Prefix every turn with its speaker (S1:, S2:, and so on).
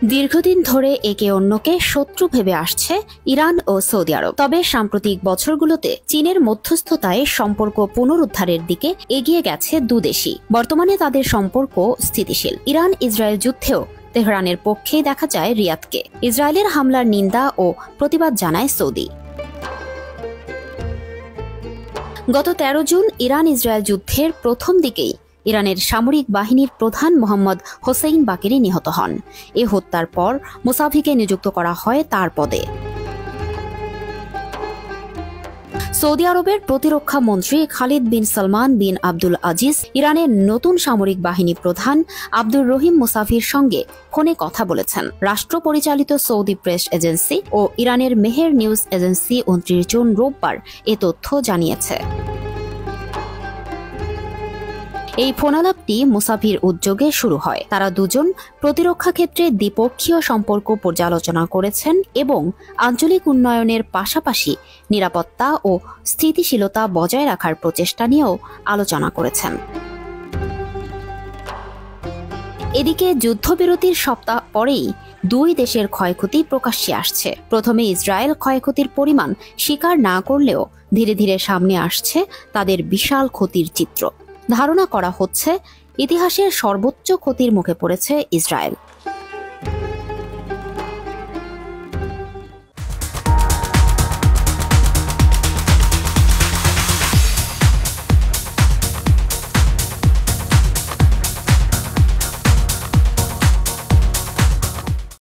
S1: দীর্ঘদিন ধরে একে অন্যকে শত্রু ভেবে আসছে ইরান ও সৌদি আরব। তবে সাম্প্রতিক বছরগুলোতে চীনের মধ্যস্থতায় সম্পর্ক পুনরুদ্ধারের দিকে এগিয়ে গেছে দুদেশই। বর্তমানে তাদের সম্পর্ক স্থিতিশীল। ইরান ইসরায়েল যুদ্ধেও তেহরানের পক্ষেই দেখা যায় রিয়াদকে। ইসরায়েলের হামলার নিন্দা ও প্রতিবাদ জানায় সৌদি। গত 13 জুন ইরান ইসরায়েল যুদ্ধের প্রথম দিকেই ইরানের সামরিক বাহিনীর প্রধান মোহাম্মদ হোসেইন বাকেরি নিহত হন। এ হত্যার পর মুসাভিকে নিযুক্ত করা হয় তার পদে। সৌদি আরবের প্রতিরক্ষা মন্ত্রী খালিদ বিন সালমান বিন আব্দুল আজিজ ইরানের নতুন সামরিক বাহিনী প্রধান আব্দুর রহিম মুসাভির সঙ্গে ফোনে কথা বলেছেন। রাষ্ট্র পরিচালিত সৌদি প্রেস এজেন্সি ও ইরানের মেহের নিউজ এজেন্সি 29 জুন রোববার এ তথ্য জানিয়েছে। এই ফোনালাপটি মুসাভির উদ্যোগে শুরু হয়। তারা দুজন প্রতিরক্ষা ক্ষেত্রে দ্বিপক্ষীয় সম্পর্ক পর্যালোচনা করেছেন এবং আঞ্চলিক উন্নয়নের পাশাপাশি নিরাপত্তা ও স্থিতিশীলতা বজায় রাখার প্রচেষ্টা নিয়েও আলোচনা করেছেন। এদিকে যুদ্ধবিরতির সপ্তাহ পরেই দুই দেশের ক্ষয়ক্ষতি প্রকাশ্যে আসছে। প্রথমে ইসরায়েল ক্ষয়ক্ষতির পরিমাণ স্বীকার না করলেও ধীরে ধীরে সামনে আসছে তাদের বিশাল ক্ষতির চিত্র। ধারণা করা হচ্ছে ইতিহাসের সর্বোচ্চ ক্ষতির মুখে পড়েছে ইসরায়েল।